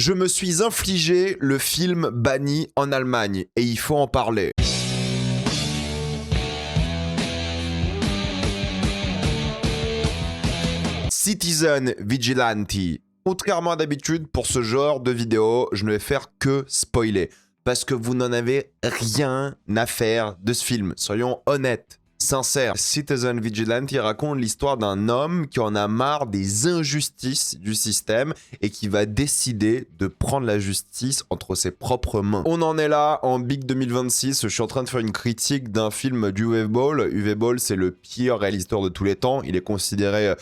Je me suis infligé le film banni en Allemagne et il faut en parler. Citizen Vigilante. Contrairement à d'habitude, pour ce genre de vidéo, je ne vais faire que spoiler. Parce que vous n'en avez rien à faire de ce film. Soyons honnêtes, sincères. Citizen Vigilante raconte l'histoire d'un homme qui en a marre des injustices du système et qui va décider de prendre la justice entre ses propres mains. On en est là en Big 2026. Je suis en train de faire une critique d'un film d'Uwe Boll. Uwe Boll, c'est le pire réalisateur de tous les temps. Il est considéré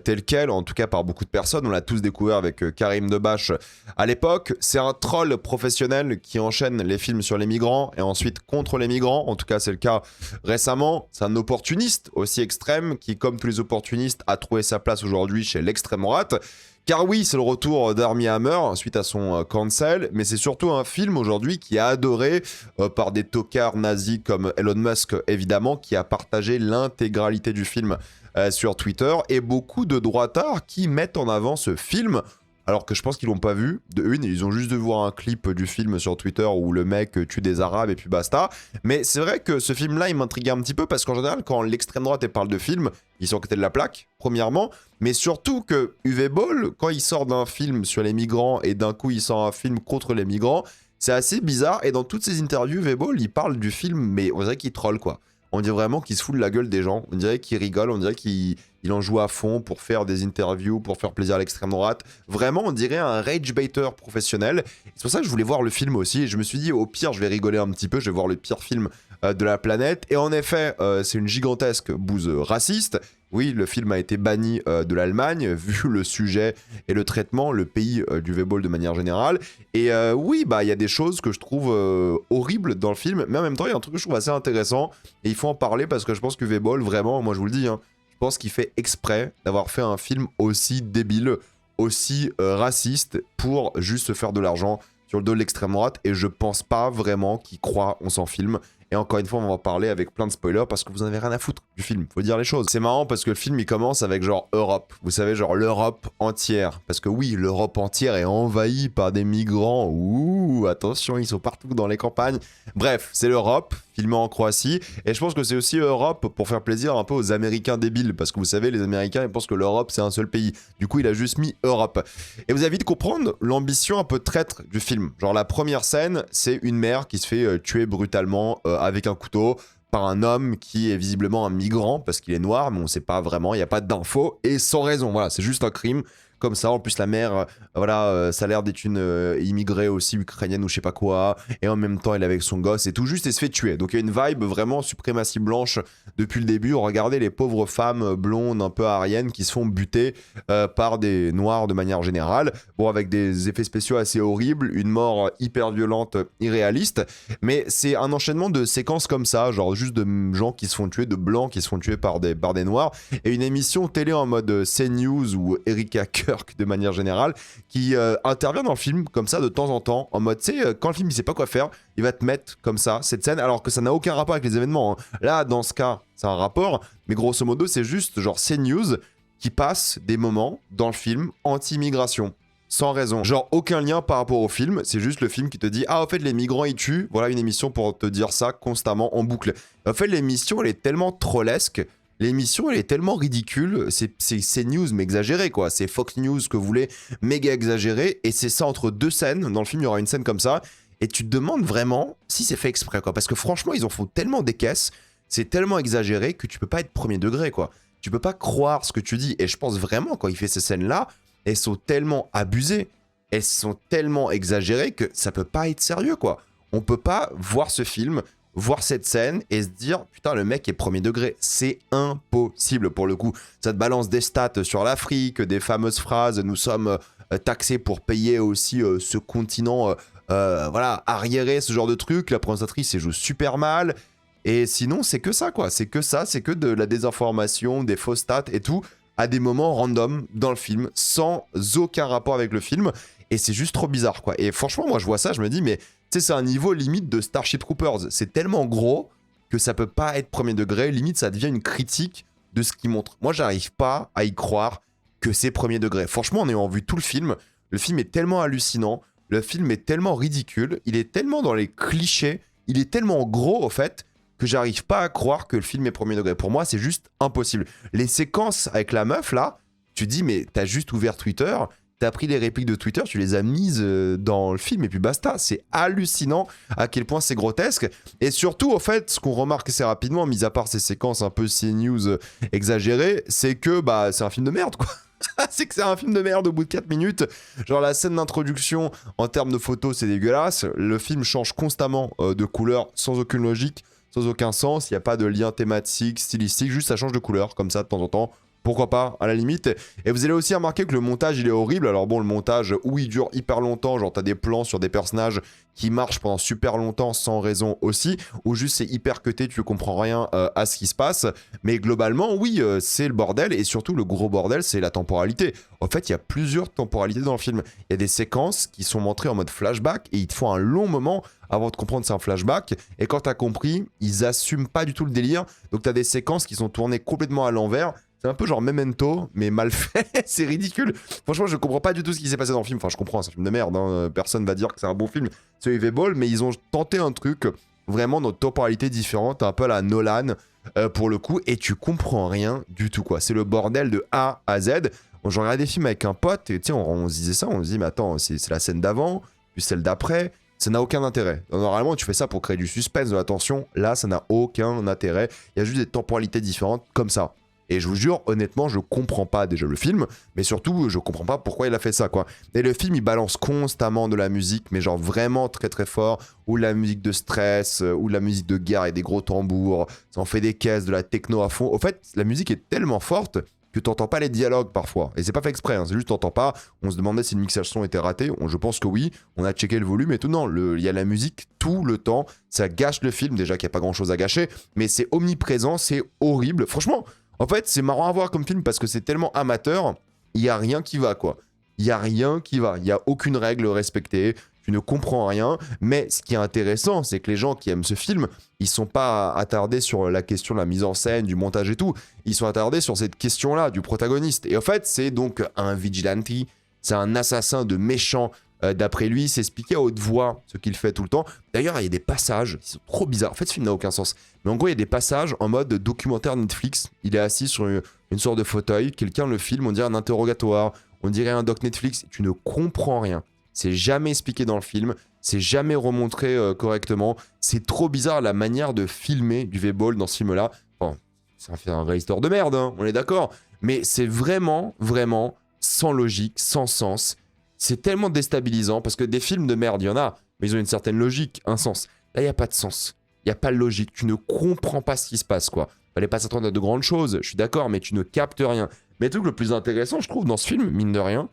tel quel, en tout cas par beaucoup de personnes. On l'a tous découvert avec Karim Debache à l'époque. C'est un troll professionnel qui enchaîne les films sur les migrants et ensuite contre les migrants. En tout cas, c'est le cas récemment. C'est un opportuniste aussi extrême qui, comme tous les opportunistes, a trouvé sa place aujourd'hui chez l'extrême droite. Car oui, c'est le retour d'Armie Hammer suite à son cancel, mais c'est surtout un film aujourd'hui qui est adoré par des tocards nazis comme Elon Musk, évidemment, qui a partagé l'intégralité du film sur Twitter, et beaucoup de droitards qui mettent en avant ce film, alors que je pense qu'ils l'ont pas vu, de une, ils ont juste dû voir un clip du film sur Twitter où le mec tue des Arabes et puis basta. Mais c'est vrai que ce film-là, il m'intrigue un petit peu parce qu'en général, quand l'extrême droite parle de film, ils sont à côté de la plaque, premièrement. Mais surtout que Uwe Boll, quand il sort d'un film sur les migrants et d'un coup il sort un film contre les migrants, c'est assez bizarre. Et dans toutes ces interviews, Uwe Boll, il parle du film, mais on dirait qu'il troll, quoi. On dirait vraiment qu'il se fout de la gueule des gens, on dirait qu'il rigole, on dirait qu'il en joue à fond pour faire des interviews, pour faire plaisir à l'extrême droite. Vraiment, on dirait un rage baiter professionnel. C'est pour ça que je voulais voir le film aussi, et je me suis dit, au pire, je vais rigoler un petit peu, je vais voir le pire film de la planète. Et en effet, c'est une gigantesque bouse raciste. Oui, le film a été banni de l'Allemagne, vu le sujet et le traitement, le pays du Uwe Boll de manière générale. Et oui, bah il y a des choses que je trouve horribles dans le film, mais en même temps, il y a un truc que je trouve assez intéressant, et il faut en parler parce que je pense que Uwe Boll, vraiment, moi je vous le dis, hein, je pense qu'il fait exprès d'avoir fait un film aussi débile, aussi raciste, pour juste se faire de l'argent sur le dos de l'extrême droite, et je pense pas vraiment qu'il croit en son film. Et encore une fois, on va en parler avec plein de spoilers parce que vous en avez rien à foutre du film, faut dire les choses. C'est marrant parce que le film il commence avec genre Europe, vous savez, genre l'Europe entière. Parce que oui, l'Europe entière est envahie par des migrants. Ouh, attention, ils sont partout dans les campagnes. Bref, c'est l'Europe, filmé en Croatie. Et je pense que c'est aussi Europe pour faire plaisir un peu aux Américains débiles. Parce que vous savez, les Américains ils pensent que l'Europe c'est un seul pays. Du coup, il a juste mis Europe. Et vous avez vite comprendre l'ambition un peu traître du film. Genre la première scène, c'est une mère qui se fait tuer brutalement avec un couteau par un homme qui est visiblement un migrant parce qu'il est noir, mais on sait pas vraiment, il n'y a pas d'infos, et sans raison, voilà, c'est juste un crime comme ça. En plus la mère, voilà, ça a l'air d'être une immigrée aussi ukrainienne ou je sais pas quoi, et en même temps elle est avec son gosse et tout juste, et se fait tuer. Donc il y a une vibe vraiment suprématie blanche depuis le début. Regardez les pauvres femmes blondes un peu aryennes qui se font buter par des noirs de manière générale, bon, avec des effets spéciaux assez horribles, une mort hyper violente, irréaliste, mais c'est un enchaînement de séquences comme ça, genre juste de gens qui se font tuer, de blancs qui se font tuer par des noirs, et une émission télé en mode CNews ou Erika Kirk de manière générale qui intervient dans le film comme ça de temps en temps, en mode, tu sais, quand le film il sait pas quoi faire, il va te mettre comme ça cette scène alors que ça n'a aucun rapport avec les événements, hein. Là dans ce cas c'est un rapport, mais grosso modo c'est juste genre CNews qui passe des moments dans le film anti-immigration sans raison, genre aucun lien par rapport au film, c'est juste le film qui te dit, ah en fait les migrants ils tuent, voilà une émission pour te dire ça constamment en boucle. En fait l'émission elle est tellement trollesque, l'émission elle est tellement ridicule, c'est news mais exagéré quoi, c'est Fox News que vous voulez méga exagéré, et c'est ça entre deux scènes, dans le film il y aura une scène comme ça, et tu te demandes vraiment si c'est fait exprès quoi, parce que franchement ils en font tellement des caisses, c'est tellement exagéré que tu peux pas être premier degré quoi, tu peux pas croire ce que tu dis, et je pense vraiment quand il fait ces scènes là, elles sont tellement abusées, elles sont tellement exagérées que ça peut pas être sérieux quoi, on peut pas voir ce film, voir cette scène et se dire putain le mec est premier degré, c'est impossible pour le coup. Ça te balance des stats sur l'Afrique, des fameuses phrases, nous sommes taxés pour payer aussi ce continent voilà, arriéré, ce genre de truc, la présentatrice elle joue super mal, et sinon c'est que ça quoi, c'est que ça, c'est que de la désinformation, des fausses stats et tout, à des moments random dans le film, sans aucun rapport avec le film, et c'est juste trop bizarre quoi. Et franchement moi je vois ça, je me dis mais tu sais, c'est un niveau limite de Starship Troopers. C'est tellement gros que ça peut pas être premier degré. Limite, ça devient une critique de ce qu'il montre. Moi, j'arrive pas à y croire que c'est premier degré. Franchement, en ayant vu tout le film, Le film est tellement hallucinant, le film est tellement ridicule, il est tellement dans les clichés, il est tellement gros, au fait, que j'arrive pas à croire que le film est premier degré. Pour moi, c'est juste impossible. Les séquences avec la meuf, là, tu dis, mais t'as juste ouvert Twitter, t'as pris les répliques de Twitter, tu les as mises dans le film, et puis basta. C'est hallucinant à quel point c'est grotesque. Et surtout, au fait, ce qu'on remarque assez rapidement, mis à part ces séquences un peu CNews exagérées, c'est que bah, c'est un film de merde, quoi. C'est que c'est un film de merde au bout de 4 minutes. Genre la scène d'introduction, en termes de photos, c'est dégueulasse. Le film change constamment de couleur, sans aucune logique, sans aucun sens. Il n'y a pas de lien thématique, stylistique, juste ça change de couleur, comme ça, de temps en temps. Pourquoi pas, à la limite. Et vous allez aussi remarquer que le montage, il est horrible. Alors bon, le montage, où il dure hyper longtemps, genre t'as des plans sur des personnages qui marchent pendant super longtemps sans raison aussi, ou juste c'est hyper cuté, tu ne comprends rien à ce qui se passe. Mais globalement, oui, c'est le bordel, et surtout le gros bordel, c'est la temporalité. En fait, il y a plusieurs temporalités dans le film. Il y a des séquences qui sont montrées en mode flashback, et il te faut un long moment avant de comprendre que c'est un flashback. Et quand t'as compris, ils assument pas du tout le délire. Donc t'as des séquences qui sont tournées complètement à l'envers. C'est un peu genre Memento, mais mal fait. C'est ridicule. Franchement, je comprends pas du tout ce qui s'est passé dans le film. Enfin, je comprends, c'est un film de merde. Hein. Personne va dire que c'est un bon film. C'est UV Ball, mais ils ont tenté un truc vraiment dans temporalité différente, un peu à la Nolan, pour le coup, et tu comprends rien du tout, quoi. C'est le bordel de A à Z. Bon, je regardais des films avec un pote, et on se disait ça, on se dit, mais attends, c'est la scène d'avant, puis celle d'après. Ça n'a aucun intérêt. Normalement, tu fais ça pour créer du suspense, de la tension. Là, ça n'a aucun intérêt. Il y a juste des temporalités différentes comme ça. Et je vous jure, honnêtement, je comprends pas déjà le film, mais surtout, je comprends pas pourquoi il a fait ça, quoi. Et le film, il balance constamment de la musique, mais genre vraiment très très fort, ou de la musique de stress, ou de la musique de guerre et des gros tambours, ça en fait des caisses, de la techno à fond. Au fait, la musique est tellement forte que t'entends pas les dialogues parfois. Et c'est pas fait exprès, hein, c'est juste t'entends pas. On se demandait si le mixage son était raté, je pense que oui, on a checké le volume et tout. Non, il y a la musique tout le temps, ça gâche le film, déjà qu'il n'y a pas grand chose à gâcher, mais c'est omniprésent, c'est horrible. Franchement, en fait, c'est marrant à voir comme film parce que c'est tellement amateur, il n'y a rien qui va, quoi. Il n'y a rien qui va, il n'y a aucune règle respectée, tu ne comprends rien, mais ce qui est intéressant, c'est que les gens qui aiment ce film, ils sont pas attardés sur la question de la mise en scène, du montage et tout, ils sont attardés sur cette question-là, du protagoniste. Et en fait, c'est donc un vigilante, c'est un assassin de méchant. D'après lui, c'est expliqué à haute voix ce qu'il fait tout le temps. D'ailleurs, il y a des passages, ils sont trop bizarres. En fait, ce film n'a aucun sens. Mais en gros, il y a des passages en mode documentaire Netflix. Il est assis sur une sorte de fauteuil, quelqu'un le filme, on dirait un interrogatoire, on dirait un doc Netflix. Tu ne comprends rien. C'est jamais expliqué dans le film, c'est jamais remontré correctement. C'est trop bizarre la manière de filmer du V-Ball dans ce film-là. Bon, ça fait un réalisateur de merde, hein, on est d'accord. Mais c'est vraiment, vraiment sans logique, sans sens. C'est tellement déstabilisant parce que des films de merde, il y en a, mais ils ont une certaine logique, un sens. Là, il n'y a pas de sens. Il n'y a pas de logique. Tu ne comprends pas ce qui se passe, quoi. Fallait pas s'attendre à de grandes choses, je suis d'accord, mais tu ne captes rien. Mais le truc le plus intéressant, je trouve, dans ce film, mine de rien,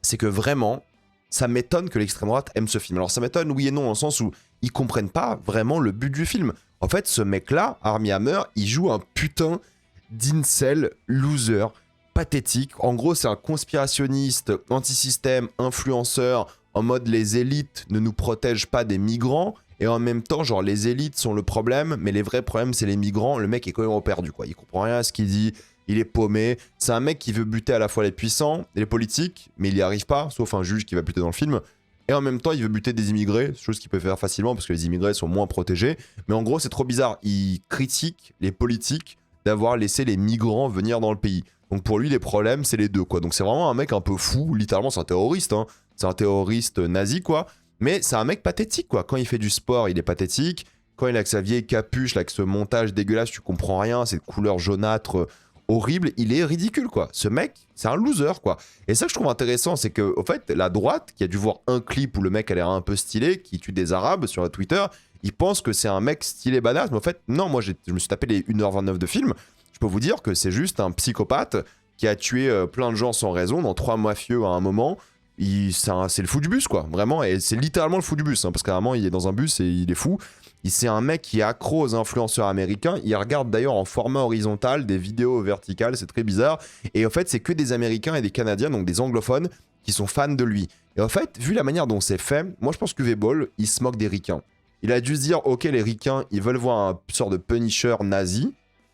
c'est que vraiment, ça m'étonne que l'extrême droite aime ce film. Alors ça m'étonne, oui et non, dans le sens où ils comprennent pas vraiment le but du film. En fait, ce mec-là, Armie Hammer, il joue un putain d'incel loser, pathétique. En gros, c'est un conspirationniste, anti-système, influenceur, en mode les élites ne nous protègent pas des migrants, et en même temps, genre les élites sont le problème, mais les vrais problèmes, c'est les migrants. Le mec est quand même perdu, quoi. Il comprend rien à ce qu'il dit, il est paumé. C'est un mec qui veut buter à la fois les puissants et les politiques, mais il n'y arrive pas, sauf un juge qui va buter dans le film. Et en même temps, il veut buter des immigrés, chose qu'il peut faire facilement parce que les immigrés sont moins protégés. Mais en gros, c'est trop bizarre. Il critique les politiques d'avoir laissé les migrants venir dans le pays. Donc pour lui, les problèmes, c'est les deux, quoi. Donc c'est vraiment un mec un peu fou, littéralement, c'est un terroriste, hein. C'est un terroriste nazi, quoi. Mais c'est un mec pathétique, quoi. Quand il fait du sport, il est pathétique. Quand il a que sa vieille capuche, là, avec ce montage dégueulasse, tu comprends rien, cette couleur jaunâtre horrible, il est ridicule, quoi. Ce mec, c'est un loser, quoi. Et ça que je trouve intéressant, c'est que, au fait, la droite, qui a dû voir un clip où le mec a l'air un peu stylé, qui tue des Arabes sur Twitter, il pense que c'est un mec stylé badass, mais en fait, non, moi, je me suis tapé les 1h29 de film. Je peux vous dire que c'est juste un psychopathe qui a tué plein de gens sans raison, dans 3 mafieux à un moment. C'est le fou du bus, quoi, vraiment, et c'est littéralement le fou du bus, hein, parce qu'à un moment, il est dans un bus et il est fou. C'est un mec qui est accro aux influenceurs américains. Il regarde d'ailleurs en format horizontal des vidéos verticales, c'est très bizarre. Et en fait, c'est que des Américains et des Canadiens, donc des anglophones, qui sont fans de lui. Et en fait, vu la manière dont c'est fait, moi je pense que V-Ball, il se moque des ricains. Il a dû se dire, ok, les ricains, ils veulent voir un sort de Punisher nazi.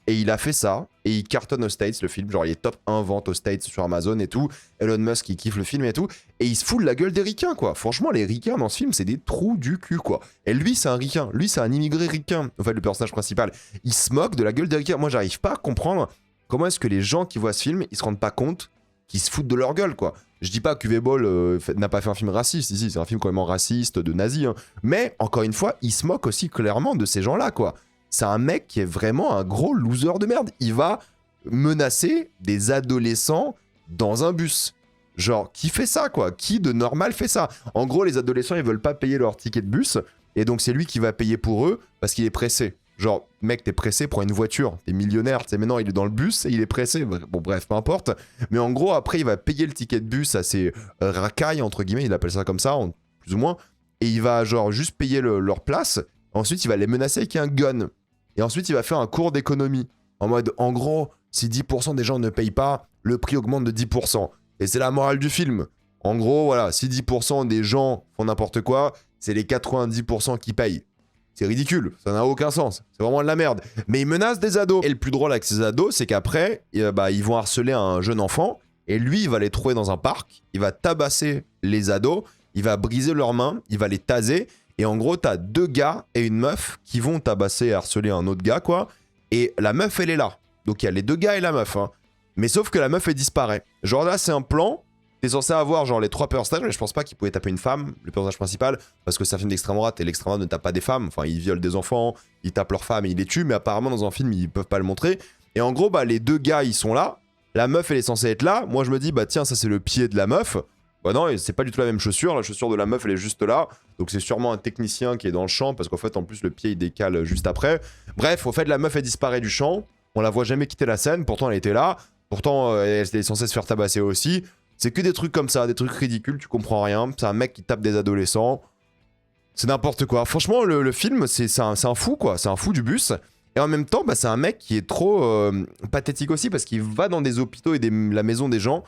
Et il a fait ça, et il cartonne aux States, le film. Genre, il est top 1 vente aux States sur Amazon et tout. Elon Musk, il kiffe le film et tout. Et il se fout de la gueule des ricains, quoi. Franchement, les ricains dans ce film, c'est des trous du cul, quoi. Et lui, c'est un ricain. Lui, c'est un immigré ricain. En fait, le personnage principal. Il se moque de la gueule des ricains. Moi, j'arrive pas à comprendre comment est-ce que les gens qui voient ce film, ils se rendent pas compte qu'ils se foutent de leur gueule, quoi. Je dis pas que Uwe Boll n'a pas fait un film raciste. Ici, c'est un film complètement raciste, de nazi. Hein. Mais, encore une fois, il se moque aussi clairement de ces gens-là, quoi. C'est un mec qui est vraiment un gros loser de merde. Il va menacer des adolescents dans un bus. Genre, qui fait ça, quoi? Qui de normal fait ça? En gros, les adolescents, ils veulent pas payer leur ticket de bus. Et donc, c'est lui qui va payer pour eux parce qu'il est pressé. Genre, mec, t'es pressé pour une voiture. T'es millionnaire. Tu sais, maintenant, il est dans le bus et il est pressé. Bon, bref, peu importe. Mais en gros, après, il va payer le ticket de bus à ses racailles, entre guillemets. Il appelle ça comme ça, plus ou moins. Et il va, genre, juste payer leur place. Ensuite, il va les menacer avec un gun. Et ensuite, il va faire un cours d'économie. En mode, en gros, si 10% des gens ne payent pas, le prix augmente de 10%. Et c'est la morale du film. En gros, voilà, si 10% des gens font n'importe quoi, c'est les 90% qui payent. C'est ridicule, ça n'a aucun sens. C'est vraiment de la merde. Mais il menace des ados. Et le plus drôle avec ces ados, c'est qu'après, ils vont harceler un jeune enfant. Et lui, il va les trouver dans un parc. Il va tabasser les ados. Il va briser leurs mains. Il va les taser. Et en gros, t'as 2 gars et une meuf qui vont tabasser et harceler un autre gars, quoi. Et la meuf, elle est là. Donc il y a les 2 gars et la meuf. Hein. Mais sauf que la meuf, elle disparaît. Genre là, c'est un plan. T'es censé avoir genre les 3 personnages, mais je pense pas qu'il pouvait taper une femme, le personnage principal, parce que c'est un film d'extrême droite et l'extrême droite ne tape pas des femmes. Enfin, ils violent des enfants, ils tapent leurs femmes et ils les tuent, mais apparemment dans un film, ils peuvent pas le montrer. Et en gros, les 2 gars, ils sont là. La meuf, elle est censée être là. Moi, je me dis, tiens, ça, c'est le pied de la meuf. Bah non, c'est pas du tout la même chaussure. La chaussure de la meuf, elle est juste là. Donc c'est sûrement un technicien qui est dans le champ, parce qu'en fait, en plus, le pied, il décale juste après. Bref, au fait, la meuf, elle disparaît du champ. On la voit jamais quitter la scène. Pourtant, elle était là. Pourtant, elle est censée se faire tabasser aussi. C'est que des trucs comme ça, des trucs ridicules, tu comprends rien. C'est un mec qui tape des adolescents. C'est n'importe quoi. Franchement, le film, c'est un fou, quoi. C'est un fou du bus. Et en même temps, c'est un mec qui est trop pathétique aussi, parce qu'il va dans des hôpitaux et la maison des gens.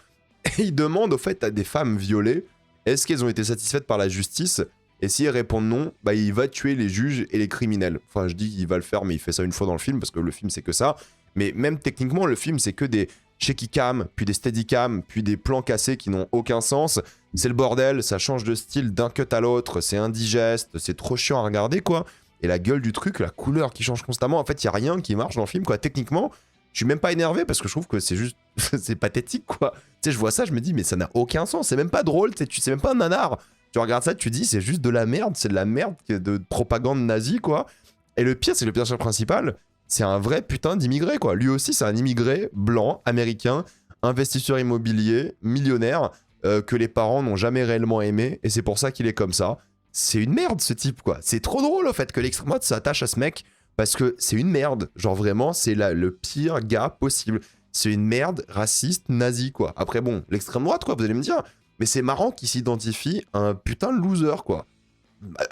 Et il demande au fait à des femmes violées, est-ce qu'elles ont été satisfaites par la justice? Et si elles répondent non, il va tuer les juges et les criminels. Enfin, je dis qu'il va le faire, mais il fait ça une fois dans le film, parce que le film, c'est que ça. Mais même techniquement, le film, c'est que des shaky cam, puis des steady cam, puis des plans cassés qui n'ont aucun sens. C'est le bordel, ça change de style d'un cut à l'autre, c'est indigeste, c'est trop chiant à regarder, quoi. Et la gueule du truc, la couleur qui change constamment, en fait, il y a rien qui marche dans le film, quoi. Techniquement, je suis même pas énervé parce que je trouve que c'est juste... c'est pathétique, quoi. Tu sais, je vois ça, je me dis, mais ça n'a aucun sens, c'est même pas drôle, c'est même pas un nanar. Tu regardes ça, tu dis, c'est juste de la merde, c'est de la merde de propagande nazie, quoi. Et le pire, c'est que le personnage principal, c'est un vrai putain d'immigré, quoi. Lui aussi, c'est un immigré blanc, américain, investisseur immobilier, millionnaire, que les parents n'ont jamais réellement aimé, et c'est pour ça qu'il est comme ça. C'est une merde, ce type, quoi. C'est trop drôle, au fait, que l'extrême droite s'attache à ce mec, parce que c'est une merde. Genre, vraiment, c'est le pire gars possible. C'est une merde raciste, nazi, quoi. Après, bon, l'extrême droite, quoi, vous allez me dire. Mais c'est marrant qu'il s'identifie à un putain de loser, quoi.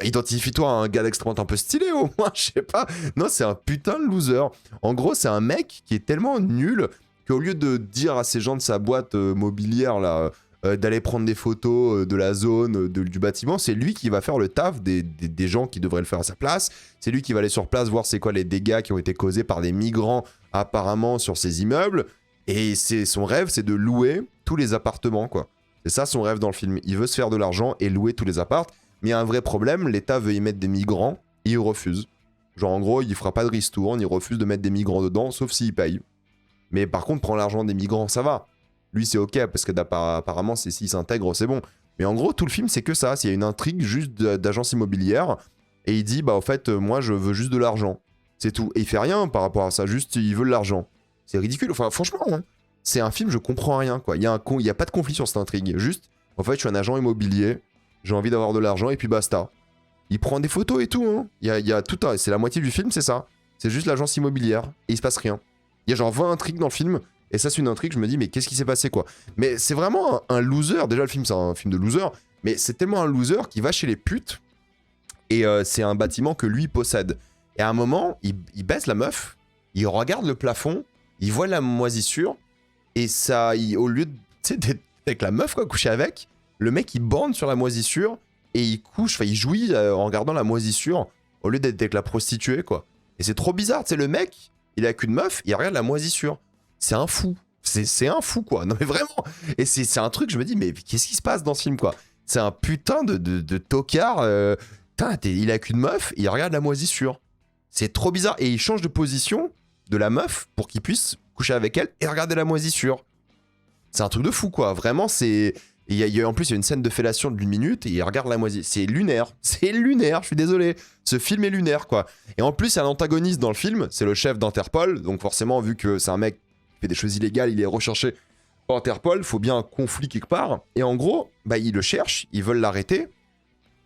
Identifie-toi à un gars d'extrême droite un peu stylé, au moins, je sais pas. Non, c'est un putain de loser. En gros, c'est un mec qui est tellement nul qu'au lieu de dire à ces gens de sa boîte mobilière, là, d'aller prendre des photos de la zone, du bâtiment, c'est lui qui va faire le taf des gens qui devraient le faire à sa place. C'est lui qui va aller sur place voir c'est quoi les dégâts qui ont été causés par des migrants apparemment sur ces immeubles. Et son rêve, c'est de louer tous les appartements, quoi. C'est ça son rêve dans le film. Il veut se faire de l'argent et louer tous les apparts. Mais il y a un vrai problème, l'État veut y mettre des migrants et il refuse. Genre en gros, il fera pas de ristourne, il refuse de mettre des migrants dedans, sauf s'il paye. Mais par contre, prendre l'argent des migrants, ça va. Lui, c'est ok, parce que apparemment, c'est s'il s'intègre, c'est bon. Mais en gros, tout le film, c'est que ça. Il y a une intrigue juste d'agence immobilière. Et il dit, au fait, moi, je veux juste de l'argent. C'est tout. Et il fait rien par rapport à ça, juste, il veut de l'argent. C'est ridicule. Enfin, franchement, hein, c'est un film, je comprends rien, quoi. Il y a pas de conflit sur cette intrigue. Juste, en fait, je suis un agent immobilier, j'ai envie d'avoir de l'argent, et puis basta. Il prend des photos et tout, hein. Il y a tout c'est la moitié du film, c'est ça. C'est juste l'agence immobilière, et il se passe rien. Il y a genre 20 intrigues dans le film, et ça, c'est une intrigue, je me dis, mais qu'est-ce qui s'est passé, quoi. Mais c'est vraiment un loser. Déjà, le film, c'est un film de loser, mais c'est tellement un loser qu'il va chez les putes, et c'est un bâtiment que lui possède. Et à un moment, il baisse la meuf, il regarde le plafond, il voit la moisissure, et ça, au lieu d'être avec la meuf, quoi, coucher avec, le mec, il bande sur la moisissure, et il couche, enfin, il jouit en regardant la moisissure, au lieu d'être avec la prostituée, quoi. Et c'est trop bizarre, tu sais, le mec, il est avec une meuf, il regarde la moisissure. C'est un fou. C'est un fou, quoi. Non, mais vraiment. Et c'est un truc, je me dis, mais qu'est-ce qui se passe dans ce film, quoi? C'est un putain de tocard. Putain, il est avec une meuf, il regarde la moisissure. C'est trop bizarre. Et il change de position de la meuf pour qu'il puisse coucher avec elle et regarder la moisissure. C'est un truc de fou, quoi. Vraiment, c'est... en plus, il y a une scène de fellation d'1 minute et il regarde la moisissure. C'est lunaire. C'est lunaire, je suis désolé. Ce film est lunaire, quoi. Et en plus, il y a un antagoniste dans le film, c'est le chef d'Interpol. Donc forcément, vu que c'est un mec qui fait des choses illégales, il est recherché par Interpol, faut bien un conflit quelque part. Et en gros, bah, ils le cherchent, ils veulent l'arrêter.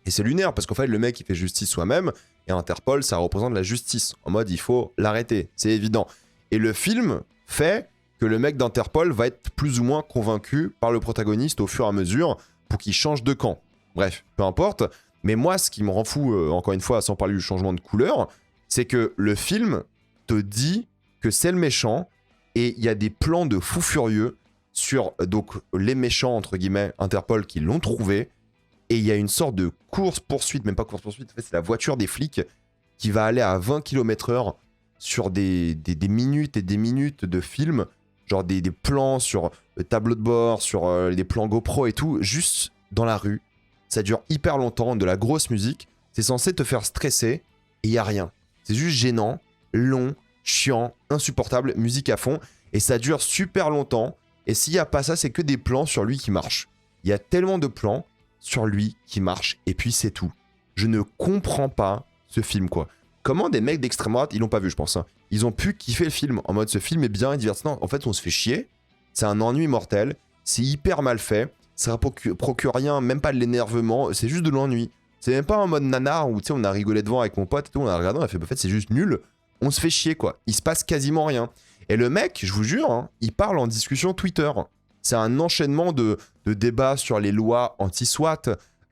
Et c'est lunaire, parce qu'en fait, le mec, il fait justice soi-même. Et Interpol, ça représente la justice. En mode, il faut l'arrêter. C'est évident. Et le film fait que le mec d'Interpol va être plus ou moins convaincu par le protagoniste au fur et à mesure pour qu'il change de camp. Bref, peu importe. Mais moi, ce qui me rend fou, encore une fois, sans parler du changement de couleur, c'est que le film te dit que c'est le méchant et il y a des plans de fou furieux sur donc les méchants, entre guillemets, Interpol, qui l'ont trouvé. Et il y a une sorte de course-poursuite, même pas course-poursuite, en fait, c'est la voiture des flics qui va aller à 20 km/h sur des minutes et des minutes de film, genre des plans sur le tableau de bord, sur des plans GoPro et tout, juste dans la rue. Ça dure hyper longtemps, de la grosse musique. C'est censé te faire stresser et il n'y a rien. C'est juste gênant, long, chiant, insupportable, musique à fond. Et ça dure super longtemps. Et s'il n'y a pas ça, c'est que des plans sur lui qui marchent. Il y a tellement de plans sur lui qui marchent et puis c'est tout. Je ne comprends pas ce film, quoi. Comment des mecs d'extrême droite, ils l'ont pas vu, je pense, hein, ils ont pu kiffer le film en mode ce film est bien et divertissant. En fait, on se fait chier. C'est un ennui mortel. C'est hyper mal fait. Ça procure rien, même pas de l'énervement. C'est juste de l'ennui. C'est même pas en mode nanar où tu sais, on a rigolé devant avec mon pote et tout. On a regardé, on a fait, en fait, c'est juste nul. On se fait chier, quoi. Il se passe quasiment rien. Et le mec, je vous jure, hein, il parle en discussion Twitter. C'est un enchaînement de débats sur les lois anti-SWAT.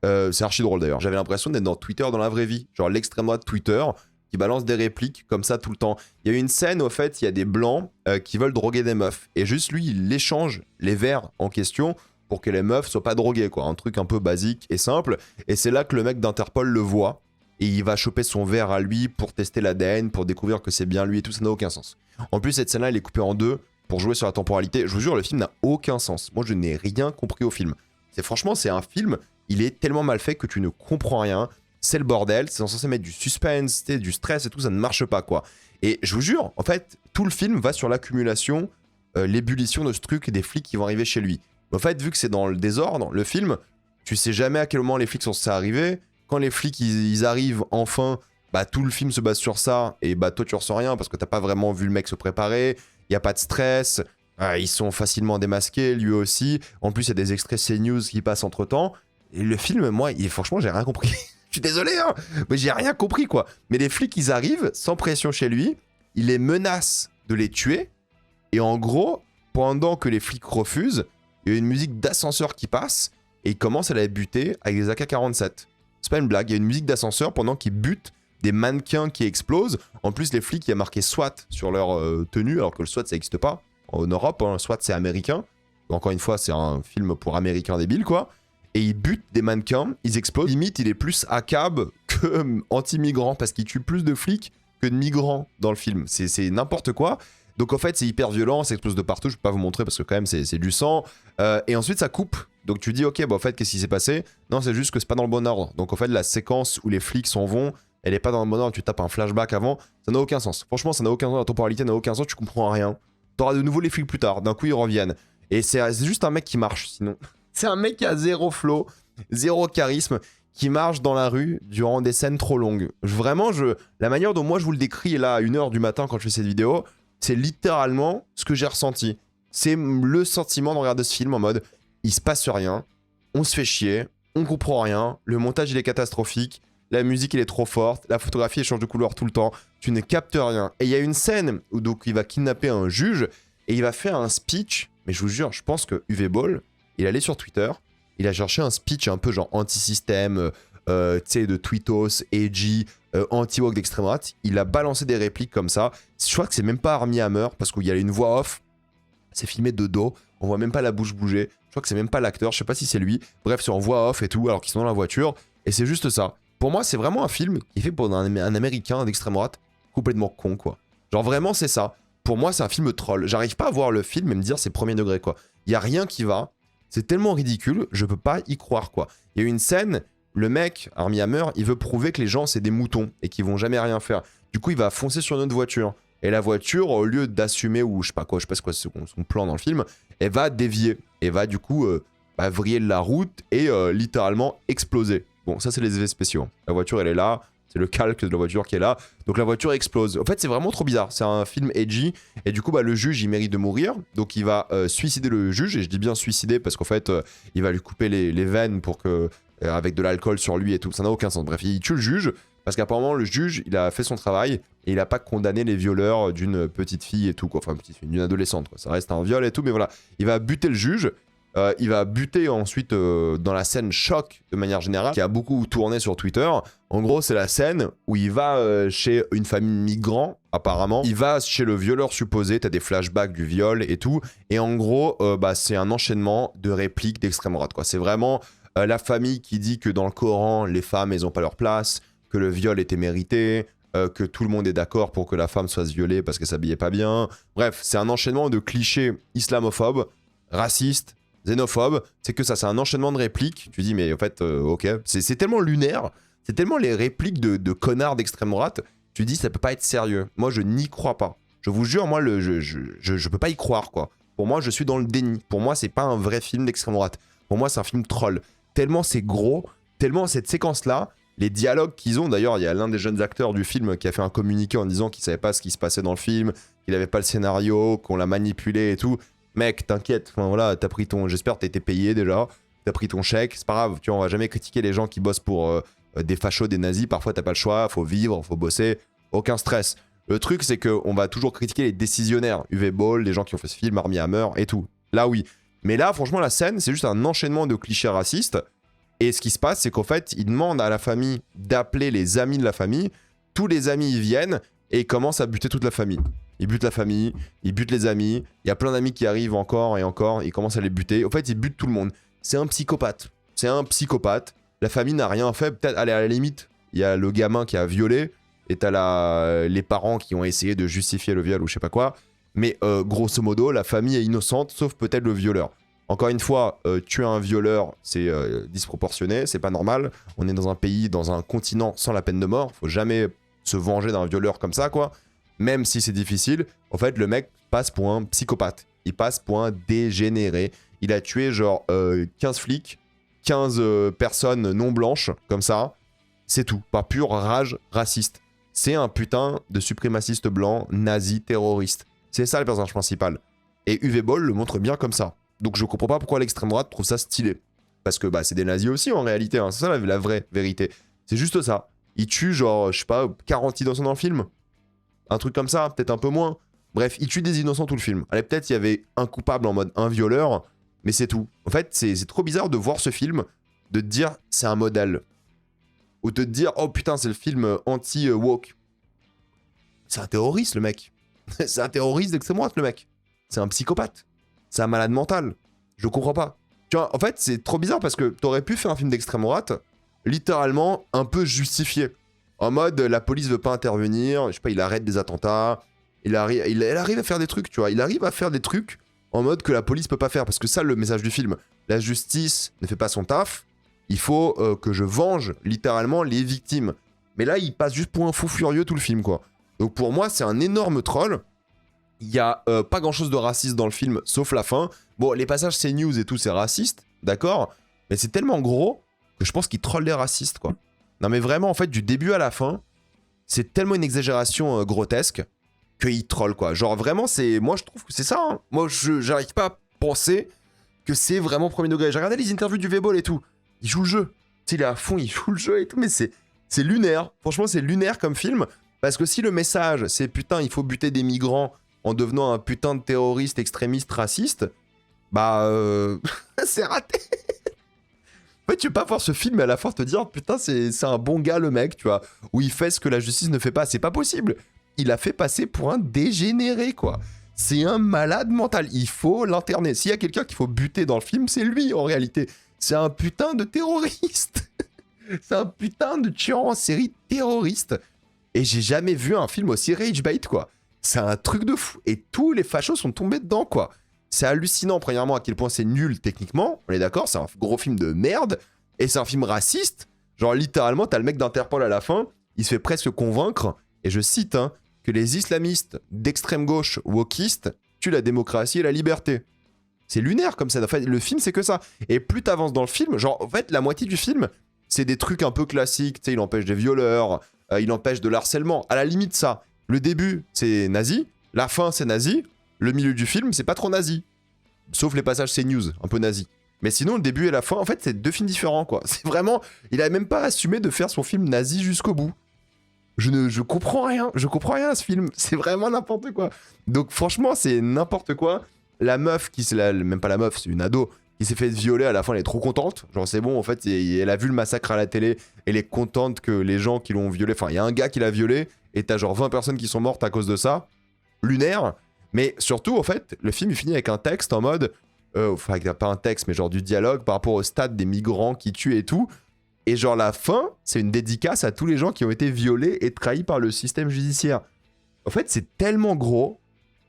C'est archi drôle d'ailleurs. J'avais l'impression d'être dans Twitter dans la vraie vie. Genre l'extrême droite Twitter qui balance des répliques comme ça tout le temps. Il y a une scène, au fait, il y a des blancs qui veulent droguer des meufs. Et juste lui, il échange les verres en question pour que les meufs soient pas droguées, quoi. Un truc un peu basique et simple. Et c'est là que le mec d'Interpol le voit. Et il va choper son verre à lui pour tester l'ADN, pour découvrir que c'est bien lui et tout. Ça n'a aucun sens. En plus, cette scène-là, elle est coupée en deux pour jouer sur la temporalité. Je vous jure, le film n'a aucun sens. Moi, je n'ai rien compris au film. Franchement, c'est un film, il est tellement mal fait que tu ne comprends rien. C'est le bordel, c'est censé mettre du suspense, du stress et tout, ça ne marche pas, quoi. Et je vous jure, en fait, tout le film va sur l'accumulation, l'ébullition de ce truc des flics qui vont arriver chez lui. En fait, vu que c'est dans le désordre, le film, tu sais jamais à quel moment les flics sont censés arriver. Quand les flics, ils arrivent enfin, bah tout le film se base sur ça, et bah toi tu ressens rien parce que t'as pas vraiment vu le mec se préparer, il y a pas de stress, ils sont facilement démasqués, lui aussi. En plus, il y a des extraits CNews qui passent entre-temps. Et le film, moi, franchement, j'ai rien compris. Je suis désolé, hein, mais j'ai rien compris, quoi. Mais les flics, ils arrivent sans pression chez lui, il les menace de les tuer, et en gros, pendant que les flics refusent, il y a une musique d'ascenseur qui passe, et il commence à la buter avec des AK-47. C'est pas une blague, il y a une musique d'ascenseur pendant qu'ils butent des mannequins qui explosent. En plus, les flics, il y a marqué SWAT sur leur tenue, alors que le SWAT, ça n'existe pas. En Europe, hein, SWAT, c'est américain. Encore une fois, c'est un film pour américains débiles, quoi. Et ils butent des mannequins, ils explosent. Limite, il est plus ACAB que anti-migrant, parce qu'il tue plus de flics que de migrants dans le film. C'est n'importe quoi. Donc en fait, c'est hyper violent, ça explose de partout. Je peux pas vous montrer parce que quand même, c'est du sang. Et ensuite, ça coupe. Donc tu dis, ok, bah en fait, qu'est-ce qui s'est passé? Non, c'est juste que c'est pas dans le bon ordre. Donc en fait, la séquence où les flics s'en vont, elle est pas dans le bon ordre. Tu tapes un flashback avant, ça n'a aucun sens. Franchement, ça n'a aucun sens. La temporalité n'a aucun sens. Tu comprends rien. T'auras de nouveau les flics plus tard. D'un coup, ils reviennent. Et c'est juste un mec qui marche, sinon. C'est un mec qui a zéro flow, zéro charisme, qui marche dans la rue durant des scènes trop longues. Vraiment, la manière dont moi je vous le décris là à 1h du matin quand je fais cette vidéo, c'est littéralement ce que j'ai ressenti. C'est le sentiment de regarder ce film en mode, il se passe rien, on se fait chier, on comprend rien, le montage il est catastrophique, la musique elle est trop forte, la photographie elle change de couleur tout le temps, tu ne captes rien. Et il y a une scène où donc il va kidnapper un juge et il va faire un speech, mais je vous jure, je pense que UV Ball, il allait sur Twitter, il a cherché un speech un peu genre anti-système, tu sais, de tweetos, edgy, anti-woke d'extrême droite. Il a balancé des répliques comme ça. Je crois que c'est même pas Armie Hammer, parce qu'il y a une voix off, c'est filmé de dos, on voit même pas la bouche bouger. Je crois que c'est même pas l'acteur, je sais pas si c'est lui. Bref, c'est en voix off et tout, alors qu'ils sont dans la voiture. Et c'est juste ça. Pour moi, c'est vraiment un film qui est fait pour un américain d'extrême droite complètement con, quoi. Genre vraiment, c'est ça. Pour moi, c'est un film troll. J'arrive pas à voir le film et me dire c'est premier degré, quoi. Il y a rien qui va. C'est tellement ridicule, je peux pas y croire, quoi. Il y a une scène, le mec, Armie Hammer, il veut prouver que les gens, c'est des moutons et qu'ils vont jamais rien faire. Du coup, il va foncer sur une autre voiture. Et la voiture, au lieu d'assumer, ou je sais pas quoi c'est son plan dans le film, elle va dévier. Et va du coup vriller la route et littéralement exploser. Bon, ça, c'est les effets spéciaux. La voiture, elle est là. C'est le calque de la voiture qui est là. Donc la voiture explose. En fait, c'est vraiment trop bizarre. C'est un film edgy. Et du coup, le juge, il mérite de mourir. Donc il va suicider le juge. Et je dis bien suicider parce qu'en fait, il va lui couper les veines pour que... avec de l'alcool sur lui et tout. Ça n'a aucun sens. Bref, il tue le juge. Parce qu'apparemment, le juge, il a fait son travail. Et il n'a pas condamné les violeurs d'une petite fille et tout, quoi. Enfin, d'une adolescente, quoi. Ça reste un viol et tout. Mais voilà. Il va buter le juge. Il va buter ensuite dans la scène choc de manière générale, qui a beaucoup tourné sur Twitter. En gros, c'est la scène où il va chez une famille de migrants, apparemment. Il va chez le violeur supposé, t'as des flashbacks du viol et tout. Et en gros, c'est un enchaînement de répliques d'extrême droite, quoi. C'est vraiment la famille qui dit que dans le Coran, les femmes, elles ont pas leur place, que le viol était mérité, que tout le monde est d'accord pour que la femme soit violée parce qu'elle s'habillait pas bien. Bref, c'est un enchaînement de clichés islamophobes, racistes, xénophobe, c'est que ça, c'est un enchaînement de répliques. Tu dis, mais en fait, ok, c'est tellement lunaire, c'est tellement les répliques de connards d'extrême droite, tu dis, ça peut pas être sérieux. Moi, je n'y crois pas. Je vous jure, moi, je peux pas y croire, quoi. Pour moi, je suis dans le déni. Pour moi, c'est pas un vrai film d'extrême droite. Pour moi, c'est un film troll. Tellement c'est gros, tellement cette séquence-là, les dialogues qu'ils ont, d'ailleurs, il y a l'un des jeunes acteurs du film qui a fait un communiqué en disant qu'il savait pas ce qui se passait dans le film, qu'il avait pas le scénario, qu'on l'a manipulé et tout. Mec, t'inquiète, enfin voilà, t'as pris ton... J'espère que t'as été payé déjà, t'as pris ton chèque, c'est pas grave, tu vois, on va jamais critiquer les gens qui bossent pour des fachos, des nazis, parfois t'as pas le choix, faut vivre, faut bosser, aucun stress. Le truc, c'est qu'on va toujours critiquer les décisionnaires, Uwe Boll, les gens qui ont fait ce film, Armie Hammer et tout. Là, oui. Mais là, franchement, la scène, c'est juste un enchaînement de clichés racistes, et ce qui se passe, c'est qu'en fait, ils demandent à la famille d'appeler les amis de la famille, tous les amis, ils viennent, et ils commencent à buter toute la famille. Ils butent la famille, ils butent les amis. Il y a plein d'amis qui arrivent encore et encore. Ils commencent à les buter. En fait, ils butent tout le monde. C'est un psychopathe. C'est un psychopathe. La famille n'a rien fait. Peut-être, allez, à la limite, il y a le gamin qui a violé. Et t'as les parents qui ont essayé de justifier le viol ou je sais pas quoi. Mais grosso modo, la famille est innocente, sauf peut-être le violeur. Encore une fois, tuer un violeur, c'est disproportionné. C'est pas normal. On est dans un pays, dans un continent sans la peine de mort. Faut jamais se venger d'un violeur comme ça, quoi. Même si c'est difficile, en fait, le mec passe pour un psychopathe. Il passe pour un dégénéré. Il a tué genre 15 flics, 15 personnes non blanches, comme ça. C'est tout, par pure rage raciste. C'est un putain de suprémaciste blanc, nazi, terroriste. C'est ça le personnage principal. Et Uwe Boll le montre bien comme ça. Donc je comprends pas pourquoi l'extrême droite trouve ça stylé. Parce que c'est des nazis aussi en réalité, hein. C'est ça la vraie vérité. C'est juste ça. Il tue genre, je sais pas, 40 innocents dans le film. Un truc comme ça, peut-être un peu moins. Bref, il tue des innocents tout le film. Allez, peut-être il y avait un coupable en mode un violeur, mais c'est tout. En fait, c'est trop bizarre de voir ce film, de te dire c'est un modèle. Ou de te dire, oh putain, c'est le film anti-woke. C'est un terroriste, le mec. C'est un terroriste d'extrême droite, le mec. C'est un psychopathe. C'est un malade mental. Je comprends pas. Tu vois, en fait, c'est trop bizarre parce que t'aurais pu faire un film d'extrême droite, littéralement un peu justifié. En mode, la police veut pas intervenir, je sais pas, il arrête des attentats, elle arrive à faire des trucs, tu vois. Il arrive à faire des trucs en mode que la police peut pas faire. Parce que ça, le message du film, la justice ne fait pas son taf, il faut que je venge littéralement les victimes. Mais là, il passe juste pour un fou furieux tout le film, quoi. Donc pour moi, c'est un énorme troll. Il y a pas grand chose de raciste dans le film, sauf la fin. Bon, les passages CNews et tout, c'est raciste, d'accord. Mais c'est tellement gros que je pense qu'il troll les racistes, quoi. Non mais vraiment, en fait, du début à la fin, c'est tellement une exagération grotesque qu'il troll, quoi. Genre vraiment, moi je trouve que c'est ça, hein. Moi, j'arrive pas à penser que c'est vraiment premier degré. J'ai regardé les interviews du V-Ball et tout. Il joue le jeu. Tu sais, il est à fond, il joue le jeu et tout, mais c'est lunaire. Franchement, c'est lunaire comme film. Parce que si le message, c'est putain, il faut buter des migrants en devenant un putain de terroriste, extrémiste, raciste, c'est raté. En fait, tu peux pas voir ce film et à la fin te dire putain, c'est un bon gars le mec, tu vois, où il fait ce que la justice ne fait pas. C'est pas possible. Il a fait passer pour un dégénéré, quoi. C'est un malade mental. Il faut l'interner. S'il y a quelqu'un qu'il faut buter dans le film, c'est lui en réalité. C'est un putain de terroriste. C'est un putain de tueur en série terroriste. Et j'ai jamais vu un film aussi rage bait, quoi. C'est un truc de fou. Et tous les fachos sont tombés dedans, quoi. C'est hallucinant, premièrement, à quel point c'est nul techniquement. On est d'accord, c'est un gros film de merde. Et c'est un film raciste. Genre, littéralement, t'as le mec d'Interpol à la fin. Il se fait presque convaincre, et je cite, hein, que les islamistes d'extrême gauche wokistes tuent la démocratie et la liberté. C'est lunaire comme ça. En fait, le film, c'est que ça. Et plus t'avances dans le film, genre, en fait, la moitié du film, c'est des trucs un peu classiques. Tu sais, il empêche des violeurs, il empêche de l'harcèlement. À la limite, ça. Le début, c'est nazi. La fin, c'est nazi. Le milieu du film, c'est pas trop nazi. Sauf les passages CNews, un peu nazi. Mais sinon, le début et la fin, en fait, c'est deux films différents, quoi. C'est vraiment... Il a même pas assumé de faire son film nazi jusqu'au bout. Je comprends rien. Je comprends rien à ce film. C'est vraiment n'importe quoi. Donc, franchement, c'est n'importe quoi. La meuf, même pas la meuf, c'est une ado, qui s'est fait violer à la fin, elle est trop contente. Genre, c'est bon, en fait, elle a vu le massacre à la télé. Elle est contente que les gens qui l'ont violé... Enfin, il y a un gars qui l'a violé, et t'as genre 20 personnes qui sont mortes à cause de ça. Lunaire. Mais surtout, en fait, le film, il finit avec un texte en mode... Enfin, pas un texte, mais genre du dialogue par rapport au stade des migrants qui tuent et tout. Et genre la fin, c'est une dédicace à tous les gens qui ont été violés et trahis par le système judiciaire. En fait, c'est tellement gros,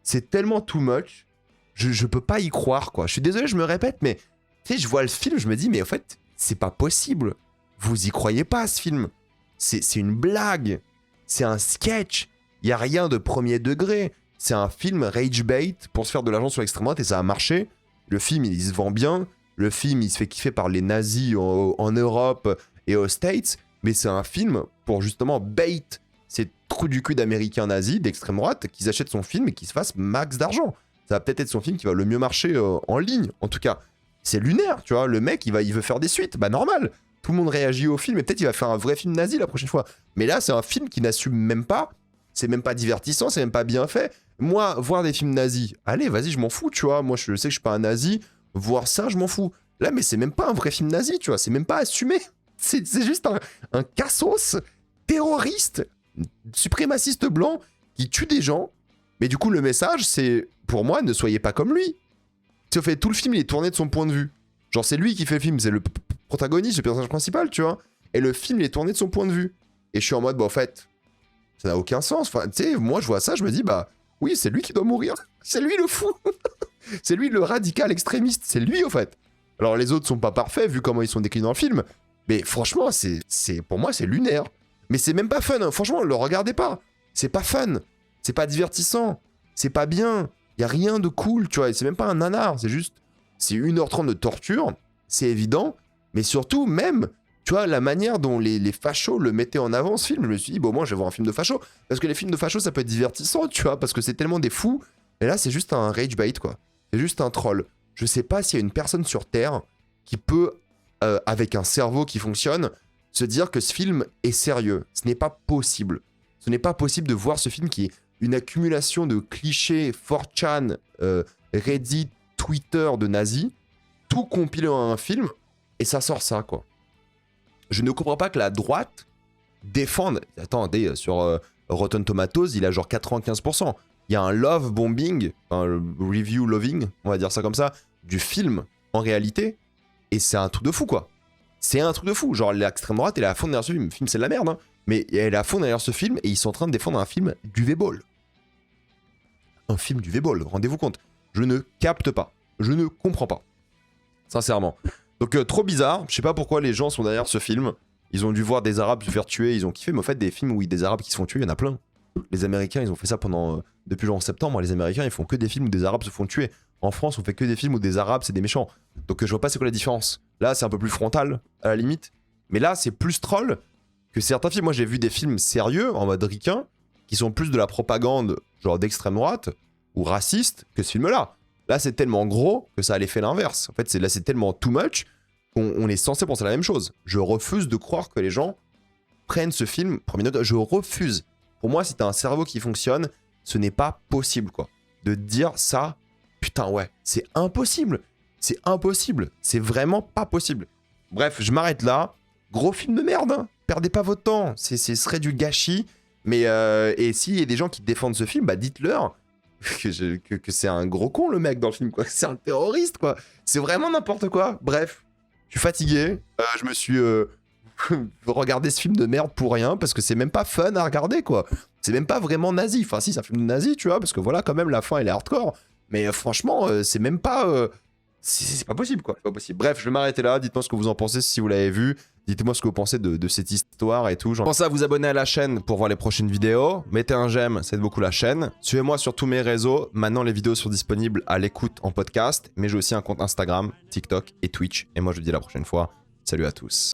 c'est tellement too much, je peux pas y croire, quoi. Je suis désolé, je me répète, mais tu sais, je vois le film, je me dis, mais en fait, c'est pas possible. Vous y croyez pas, ce film. C'est une blague. C'est un sketch. Il y a rien de premier degré. C'est un film rage bait pour se faire de l'argent sur l'extrême droite et ça a marché. Le film, il se vend bien. Le film, il se fait kiffer par les nazis en Europe et aux States. Mais c'est un film pour justement bait ces trous du cul d'américains nazis d'extrême droite qu'ils achètent son film et qu'ils se fassent max d'argent. Ça va peut-être être son film qui va le mieux marcher en ligne. En tout cas, c'est lunaire, tu vois. Le mec, il veut faire des suites. Bah normal. Tout le monde réagit au film et peut-être il va faire un vrai film nazi la prochaine fois. Mais là, c'est un film qui n'assume même pas. C'est même pas divertissant, c'est même pas bien fait. Moi, voir des films nazis, allez, vas-y, je m'en fous, tu vois. Moi, je sais que je suis pas un nazi. Voir ça, je m'en fous. Là, mais c'est même pas un vrai film nazi, tu vois. C'est même pas assumé. C'est juste un cassos terroriste, suprémaciste blanc qui tue des gens. Mais du coup, le message, c'est, pour moi, ne soyez pas comme lui. Tu sais, fait, tout le film, il est tourné de son point de vue. Genre, c'est lui qui fait le film, c'est le protagoniste, le personnage principal, tu vois. Et le film, il est tourné de son point de vue. Et je suis en mode, bah, en fait, ça n'a aucun sens. Enfin, tu sais, moi, je vois ça, je me dis, bah, oui, c'est lui qui doit mourir. C'est lui le fou. C'est lui le radical extrémiste. C'est lui, au fait. Alors, les autres sont pas parfaits, vu comment ils sont décrits dans le film. Mais franchement, pour moi, c'est lunaire. Mais c'est même pas fun. Hein. Franchement, le regardez pas. C'est pas fun. C'est pas divertissant. C'est pas bien. Y a rien de cool, tu vois. C'est même pas un nanar. C'est juste... C'est 1h30 de torture. C'est évident. Mais surtout, même... Tu vois, la manière dont les fachos le mettaient en avant, ce film, je me suis dit, bon, moi, je vais voir un film de fachos. Parce que les films de fachos, ça peut être divertissant, tu vois, parce que c'est tellement des fous. Et là, c'est juste un rage bait, quoi. C'est juste un troll. Je sais pas s'il y a une personne sur Terre qui peut, avec un cerveau qui fonctionne, se dire que ce film est sérieux. Ce n'est pas possible. Ce n'est pas possible de voir ce film qui est une accumulation de clichés 4chan, Reddit, Twitter de nazis, tout compilé en un film, et ça sort ça, quoi. Je ne comprends pas que la droite défende... Attendez, sur Rotten Tomatoes, il a genre 95%. Il y a un love bombing, un review loving, on va dire ça comme ça, du film en réalité. Et c'est un truc de fou, quoi. C'est un truc de fou. Genre, l'extrême droite, elle est à fond derrière ce film. Le film, c'est de la merde, hein. Mais elle est à fond derrière ce film et ils sont en train de défendre un film du V-Ball. Un film du V-Ball, rendez-vous compte. Je ne capte pas. Je ne comprends pas. Sincèrement. Donc trop bizarre, je sais pas pourquoi les gens sont derrière ce film. Ils ont dû voir des Arabes se faire tuer, ils ont kiffé, mais en fait des films où il y a des Arabes qui se font tuer, il y en a plein. Les Américains, ils ont fait ça pendant... depuis genre en septembre, les Américains, ils font que des films où des Arabes se font tuer. En France, on fait que des films où des Arabes, c'est des méchants. Donc je vois pas c'est quoi la différence. Là, c'est un peu plus frontal, à la limite. Mais là, c'est plus troll que certains films. Moi, j'ai vu des films sérieux, en mode ricain, qui sont plus de la propagande, genre d'extrême droite, ou raciste, que ce film-là. Là, c'est tellement gros que ça a l'effet l'inverse. En fait, là, c'est tellement too much qu'on est censé penser la même chose. Je refuse de croire que les gens prennent ce film. Premier note, je refuse. Pour moi, si t'as un cerveau qui fonctionne, ce n'est pas possible, quoi. De dire ça, putain, ouais, c'est impossible. C'est impossible. C'est vraiment pas possible. Bref, je m'arrête là. Gros film de merde, hein. Perdez pas votre temps. Ce serait du gâchis. Mais, et s'il y a des gens qui défendent ce film, bah dites-leur que c'est un gros con, le mec, dans le film, quoi. C'est un terroriste, quoi. C'est vraiment n'importe quoi. Bref, je suis fatigué. Je me suis regardé ce film de merde pour rien, parce que c'est même pas fun à regarder, quoi. C'est même pas vraiment nazi. Enfin, si, c'est un film de nazi, tu vois, parce que voilà, quand même, la fin, elle est hardcore. Mais franchement, c'est même pas... c'est pas possible, quoi. C'est pas possible. Bref, je vais m'arrêter là. Dites-moi ce que vous en pensez si vous l'avez vu. Dites-moi ce que vous pensez de cette histoire et tout. Pensez à vous abonner à la chaîne pour voir les prochaines vidéos. Mettez un j'aime, ça aide beaucoup la chaîne. Suivez-moi sur tous mes réseaux. Maintenant, les vidéos sont disponibles à l'écoute en podcast. Mais j'ai aussi un compte Instagram, TikTok et Twitch. Et moi, je vous dis à la prochaine fois. Salut à tous.